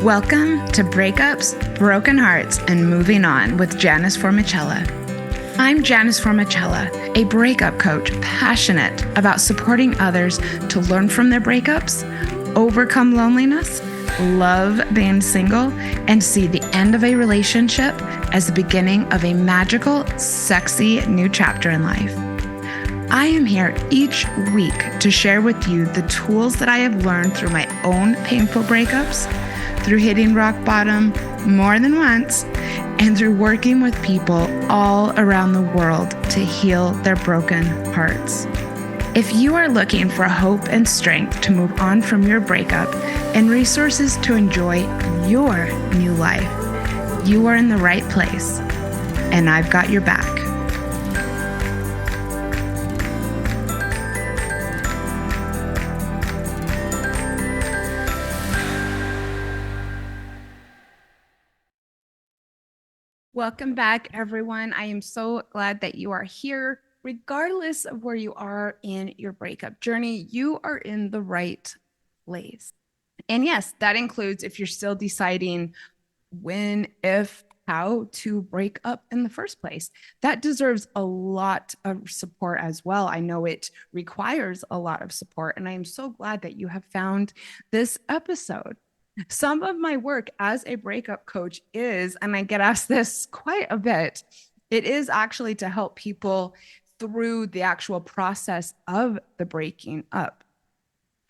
Welcome to Breakups, Broken Hearts, and Moving On with Janice Formichella. I'm Janice Formichella, a breakup coach passionate about supporting others to learn from their breakups, overcome loneliness, love being single, and see the end of a relationship as the beginning of a magical, sexy new chapter in life. I am here each week to share with you the tools that I have learned through my own painful breakups, through hitting rock bottom more than once, and through working with people all around the world to heal their broken hearts. If you are looking for hope and strength to move on from your breakup and resources to enjoy your new life, you are in the right place, and I've got your back. Welcome back, everyone. I am so glad that you are here. Regardless of where you are in your breakup journey, you are in the right place. And yes, that includes if you're still deciding when, if, how to break up in the first place. That deserves a lot of support as well. I know it requires a lot of support, and I am so glad that you have found this episode. Some of my work as a breakup coach is, and I get asked this quite a bit, it is actually to help people through the actual process of the breaking up.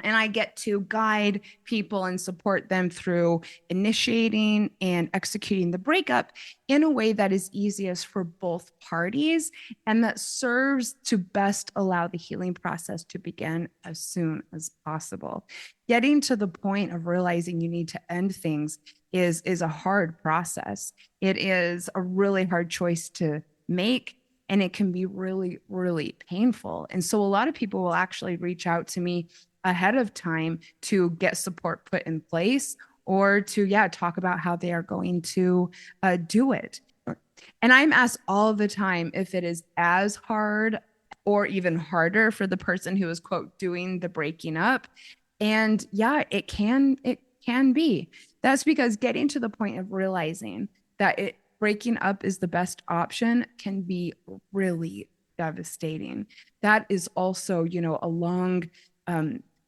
And I get to guide people and support them through initiating and executing the breakup in a way that is easiest for both parties and that serves to best allow the healing process to begin as soon as possible. Getting to the point of realizing you need to end things is a hard process. It is a really hard choice to make, and it can be really, really painful. And so a lot of people will actually reach out to me ahead of time to get support put in place or to, talk about how they are going to do it. And I'm asked all the time if it is as hard or even harder for the person who is, quote, doing the breaking up. And it can be. That's because getting to the point of realizing that breaking up is the best option can be really devastating. That is also, a long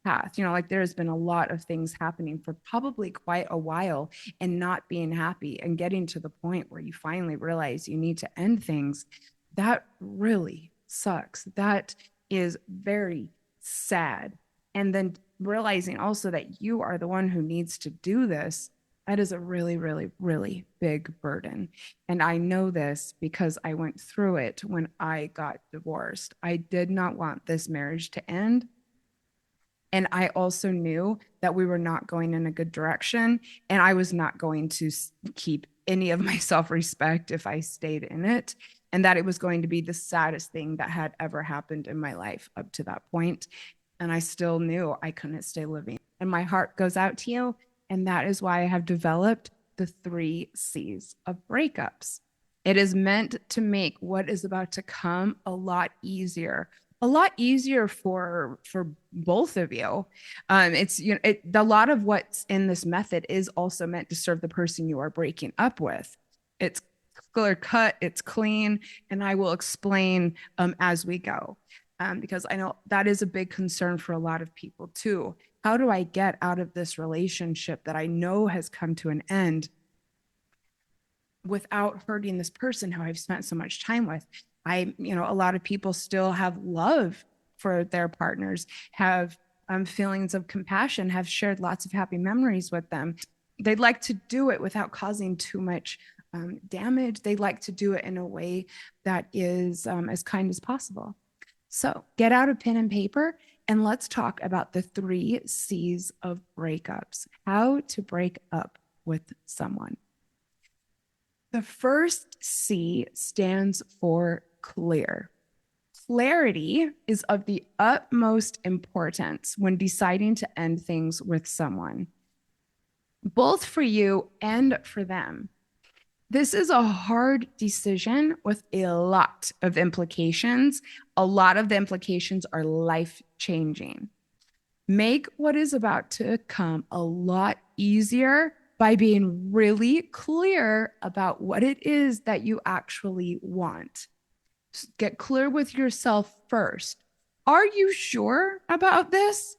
path. Like there's been a lot of things happening for probably quite a while and not being happy and getting to the point where you finally realize you need to end things. That really sucks. That is very sad. And then realizing also that you are the one who needs to do this, that is a really, really, really big burden. And I know this because I went through it when I got divorced. I did not want this marriage to end. And I also knew that we were not going in a good direction. And I was not going to keep any of my self-respect if I stayed in it. And that it was going to be the saddest thing that had ever happened in my life up to that point. And I still knew I couldn't stay living. And my heart goes out to you. And that is why I have developed the 3 C's of breakups. It is meant to make what is about to come a lot easier for both of you. It's a lot of what's in this method is also meant to serve the person you are breaking up with. It's clear cut, it's clean, and I will explain as we go, because I know that is a big concern for a lot of people too. How do I get out of this relationship that I know has come to an end without hurting this person who I've spent so much time with? A lot of people still have love for their partners, have feelings of compassion, have shared lots of happy memories with them. They'd like to do it without causing too much damage. They'd like to do it in a way that is as kind as possible. So get out a pen and paper and let's talk about the 3 C's of breakups, how to break up with someone. The first C stands for clear. Clarity is of the utmost importance when deciding to end things with someone, both for you and for them. This is a hard decision with a lot of implications. A lot of the implications are life-changing. Make what is about to come a lot easier by being really clear about what it is that you actually want. Get clear with yourself first. Are you sure about this?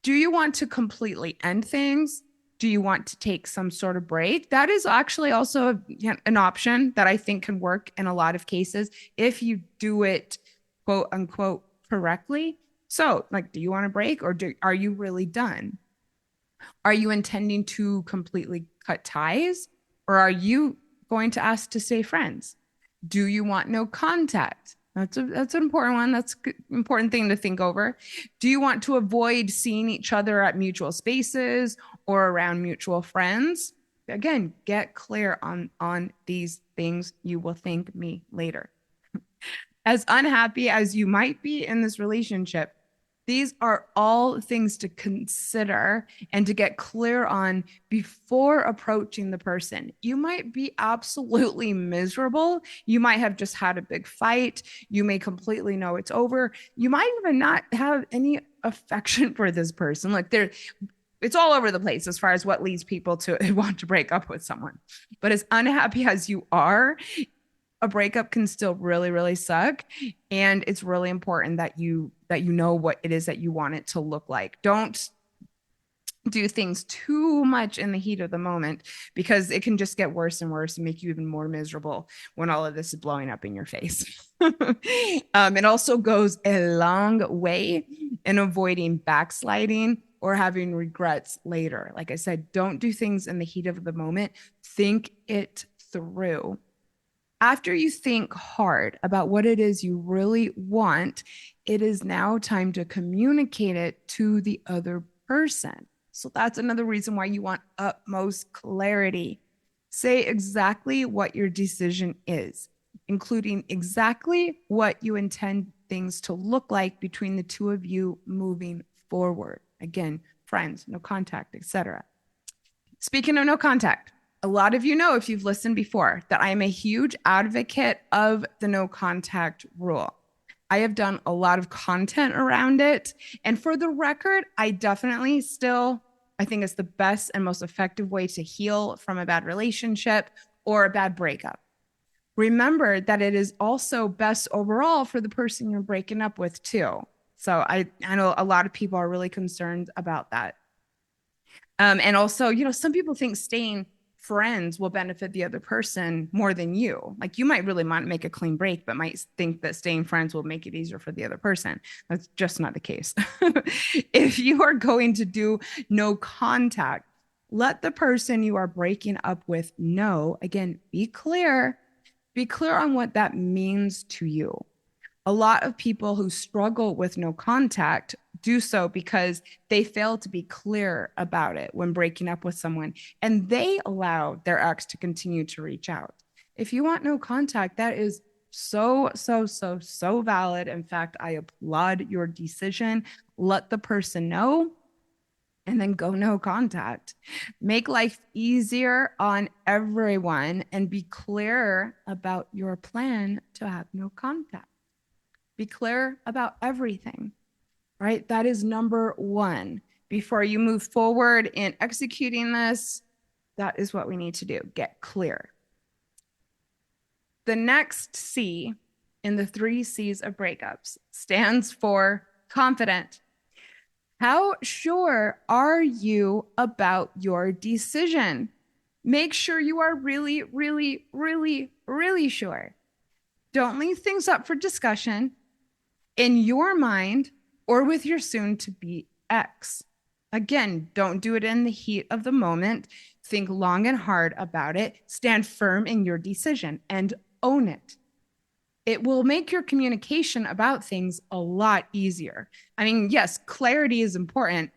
Do you want to completely end things? Do you want to take some sort of break? That is actually also an option that I think can work in a lot of cases if you do it, quote unquote, correctly. So, like, do you want a break, or are you really done? Are you intending to completely cut ties, or are you going to ask to stay friends? Do you want no contact? That's an important one. That's an important thing to think over. Do you want to avoid seeing each other at mutual spaces or around mutual friends? Again, get clear on these things. You will thank me later. As unhappy as you might be in this relationship, these are all things to consider and to get clear on before approaching the person. You might be absolutely miserable. You might have just had a big fight. You may completely know it's over. You might even not have any affection for this person. Like, it's all over the place as far as what leads people to want to break up with someone. But as unhappy as you are, a breakup can still really, really suck. And it's really important that you know what it is that you want it to look like. Don't do things too much in the heat of the moment, because it can just get worse and worse and make you even more miserable when all of this is blowing up in your face. It also goes a long way in avoiding backsliding or having regrets later. Like I said, don't do things in the heat of the moment. Think it through. After you think hard about what it is you really want, it is now time to communicate it to the other person. So that's another reason why you want utmost clarity. Say exactly what your decision is, including exactly what you intend things to look like between the two of you moving forward. Again, friends, no contact, etc. Speaking of no contact, a lot of you know, if you've listened before, that I am a huge advocate of the no contact rule. I have done a lot of content around it. And for the record, I definitely still, I think it's the best and most effective way to heal from a bad relationship or a bad breakup. Remember that it is also best overall for the person you're breaking up with too. So I know a lot of people are really concerned about that. And also, some people think staying friends will benefit the other person more than you. Like, you might really want to make a clean break, but might think that staying friends will make it easier for the other person. That's just not the case. If you are going to do no contact, let the person you are breaking up with know. Again, be clear on what that means to you. A lot of people who struggle with no contact do so because they fail to be clear about it when breaking up with someone, and they allow their ex to continue to reach out. If you want no contact, that is so valid. In fact, I applaud your decision. Let the person know and then go no contact. Make life easier on everyone and be clear about your plan to have no contact. Be clear about everything, right? That is number one. Before you move forward in executing this, that is what we need to do. Get clear. The next C in the 3 C's of breakups stands for confident. How sure are you about your decision? Make sure you are really, really, really, really sure. Don't leave things up for discussion in your mind or with your soon-to-be ex. Again, don't do it in the heat of the moment. Think long and hard about it. Stand firm in your decision and own it. It will make your communication about things a lot easier. I mean, yes, clarity is important,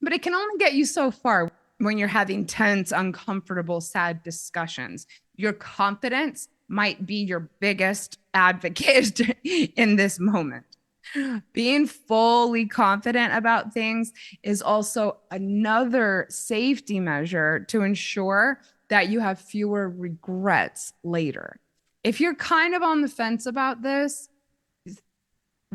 but it can only get you so far when you're having tense, uncomfortable, sad discussions. Your confidence might be your biggest advocate in this moment. Being fully confident about things is also another safety measure to ensure that you have fewer regrets later. If you're kind of on the fence about this,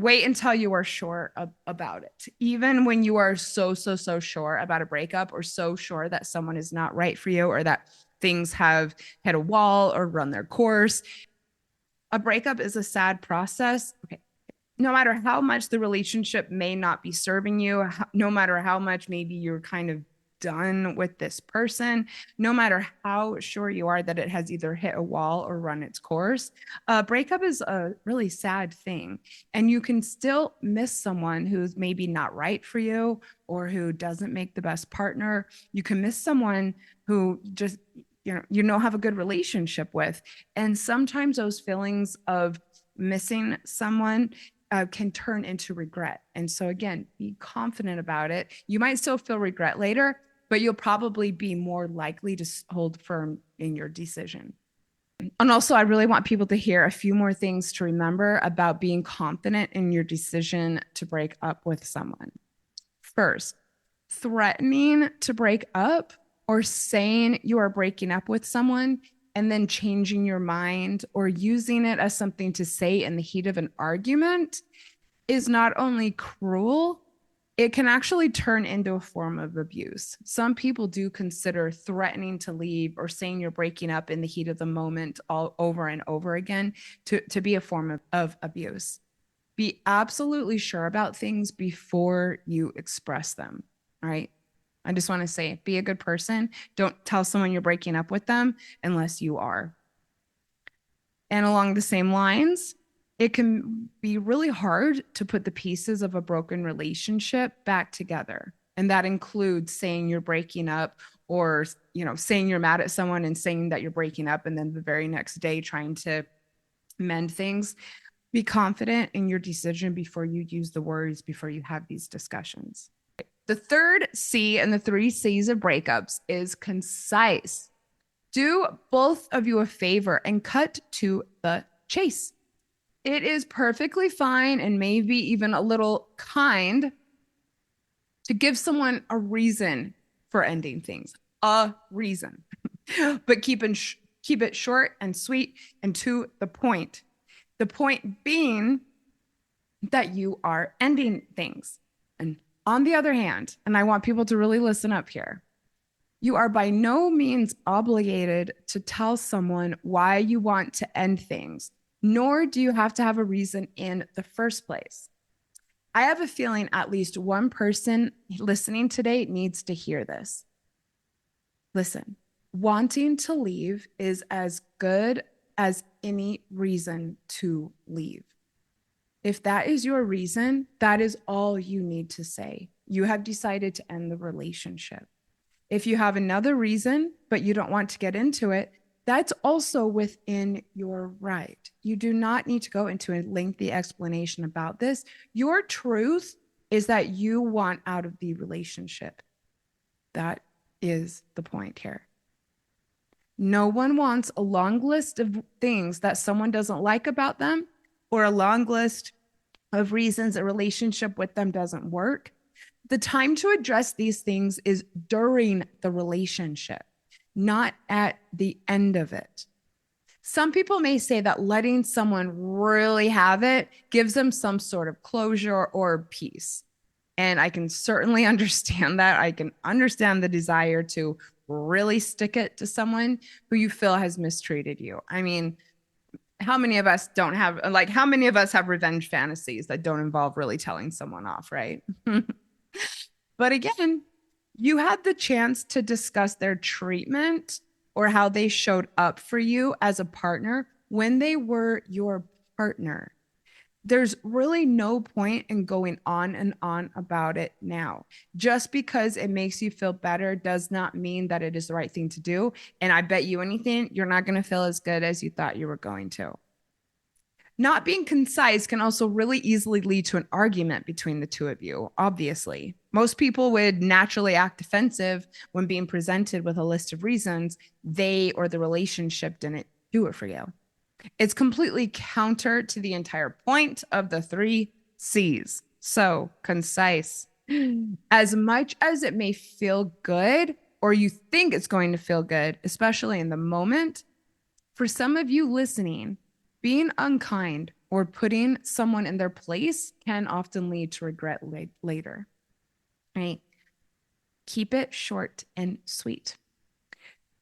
wait until you are sure about it. Even when you are so sure about a breakup, or so sure that someone is not right for you, or that things have hit a wall or run their course. A breakup is a sad process. Okay. No matter how much the relationship may not be serving you, no matter how much maybe you're kind of done with this person, no matter how sure you are that it has either hit a wall or run its course, a breakup is a really sad thing. And you can still miss someone who's maybe not right for you, or who doesn't make the best partner. You can miss someone who just, have a good relationship with. And sometimes those feelings of missing someone can turn into regret. And so again, be confident about it. You might still feel regret later, but you'll probably be more likely to hold firm in your decision. And also, I really want people to hear a few more things to remember about being confident in your decision to break up with someone. First, threatening to break up, or saying you are breaking up with someone and then changing your mind, or using it as something to say in the heat of an argument, is not only cruel, it can actually turn into a form of abuse. Some people do consider threatening to leave or saying you're breaking up in the heat of the moment all over and over again to be a form of abuse. Be absolutely sure about things before you express them. All right. I just want to say, be a good person. Don't tell someone you're breaking up with them unless you are. And along the same lines, it can be really hard to put the pieces of a broken relationship back together. And that includes saying you're breaking up, or, saying you're mad at someone and saying that you're breaking up, and then the very next day trying to mend things. Be confident in your decision before you use the words, before you have these discussions. The third C in the 3 C's of breakups is concise. Do both of you a favor and cut to the chase. It is perfectly fine, and maybe even a little kind, to give someone a reason for ending things. A reason. But keep it short and sweet and to the point. The point being that you are ending things. And on the other hand, and I want people to really listen up here, you are by no means obligated to tell someone why you want to end things, nor do you have to have a reason in the first place. I have a feeling at least one person listening today needs to hear this. Listen, wanting to leave is as good as any reason to leave. If that is your reason, that is all you need to say. You have decided to end the relationship. If you have another reason, but you don't want to get into it, that's also within your right. You do not need to go into a lengthy explanation about this. Your truth is that you want out of the relationship. That is the point here. No one wants a long list of things that someone doesn't like about them, or a long list of reasons a relationship with them doesn't work. The time to address these things is during the relationship, not at the end of it. Some people may say that letting someone really have it gives them some sort of closure or peace. And I can certainly understand that. I can understand the desire to really stick it to someone who you feel has mistreated you. I mean, how many of us have revenge fantasies that don't involve really telling someone off, right? But again, you had the chance to discuss their treatment or how they showed up for you as a partner when they were your partner. There's really no point in going on and on about it now. Just because it makes you feel better does not mean that it is the right thing to do. And I bet you anything, you're not going to feel as good as you thought you were going to. Not being concise can also really easily lead to an argument between the two of you, obviously. Most people would naturally act defensive when being presented with a list of reasons they or the relationship didn't do it for you. It's completely counter to the entire point of the 3 C's. So, concise. As much as it may feel good, or you think it's going to feel good, especially in the moment, for some of you listening, being unkind or putting someone in their place can often lead to regret later, right? Keep it short and sweet.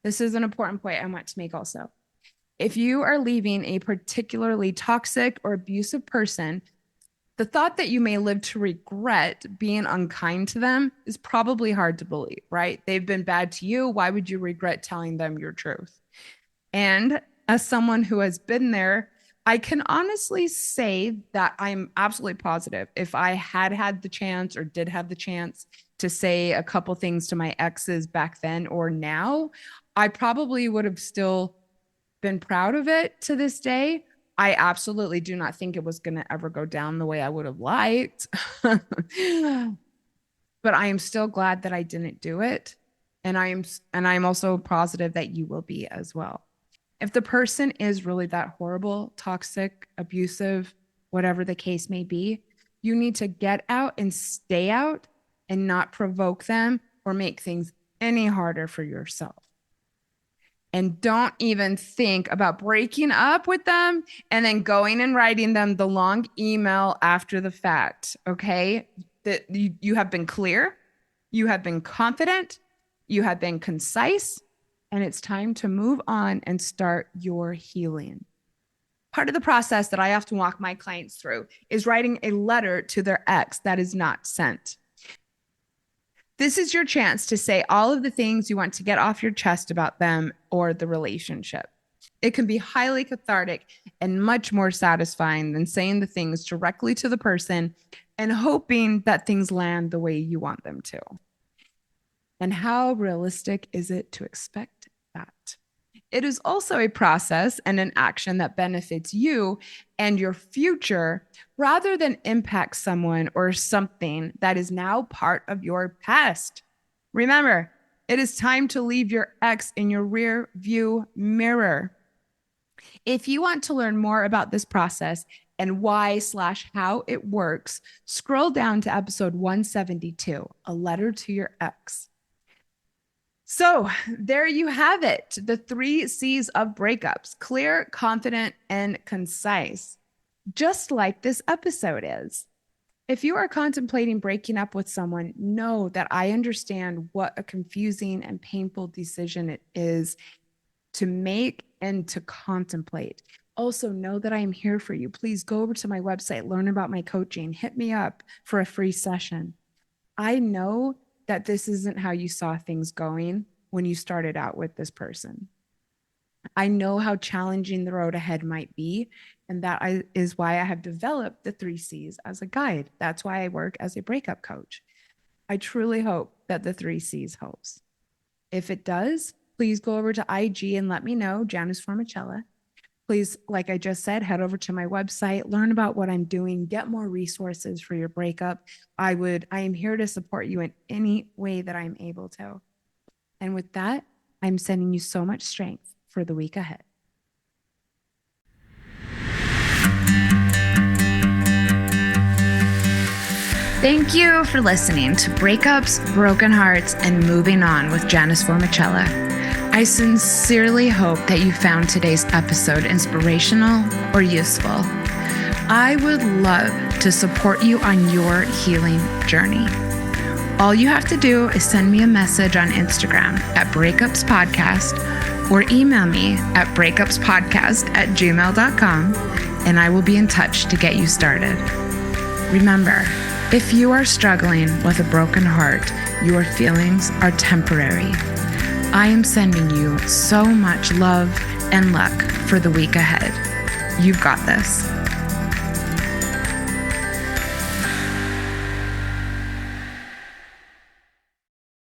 This is an important point I want to make also. If you are leaving a particularly toxic or abusive person, the thought that you may live to regret being unkind to them is probably hard to believe, right? They've been bad to you. Why would you regret telling them your truth? And as someone who has been there, I can honestly say that I'm absolutely positive. If I had the chance or did have the chance to say a couple things to my exes back then or now, I probably would have still been proud of it to this day. I absolutely do not think it was going to ever go down the way I would have liked. But I am still glad that I didn't do it. And I'm also positive that you will be as well. If the person is really that horrible, toxic, abusive, whatever the case may be, you need to get out and stay out and not provoke them or make things any harder for yourself. And don't even think about breaking up with them and then going and writing them the long email after the fact, okay? That you have been clear, you have been confident, you have been concise, and it's time to move on and start your healing. Part of the process that I often walk my clients through is writing a letter to their ex that is not sent. This is your chance to say all of the things you want to get off your chest about them or the relationship. It can be highly cathartic and much more satisfying than saying the things directly to the person and hoping that things land the way you want them to. And how realistic is it to expect that? It is also a process and an action that benefits you and your future rather than impact someone or something that is now part of your past. Remember, it is time to leave your ex in your rear view mirror. If you want to learn more about this process and why/how it works, scroll down to episode 172, A Letter to Your Ex. So there you have it. The 3 C's of breakups: clear, confident, and concise, just like this episode is. If you are contemplating breaking up with someone, know that I understand what a confusing and painful decision it is to make and to contemplate. Also, know that I am here for you. Please go over to my website, learn about my coaching, hit me up for a free session. I know that this isn't how you saw things going when you started out with this person. I know how challenging the road ahead might be, and that is why I have developed the 3 C's as a guide. That's why I work as a breakup coach. I truly hope that the 3 C's helps. If it does, please go over to IG and let me know, Janice Formichella. Please, like I just said, head over to my website, learn about what I'm doing, get more resources for your breakup. I am here to support you in any way that I'm able to. And with that, I'm sending you so much strength for the week ahead. Thank you for listening to Breakups, Broken Hearts, and Moving On with Janice Formichella. I sincerely hope that you found today's episode inspirational or useful. I would love to support you on your healing journey. All you have to do is send me a message on Instagram at Breakups Podcast or email me at breakupspodcast@gmail.com, and I will be in touch to get you started. Remember, if you are struggling with a broken heart, your feelings are temporary. I am sending you so much love and luck for the week ahead. You've got this.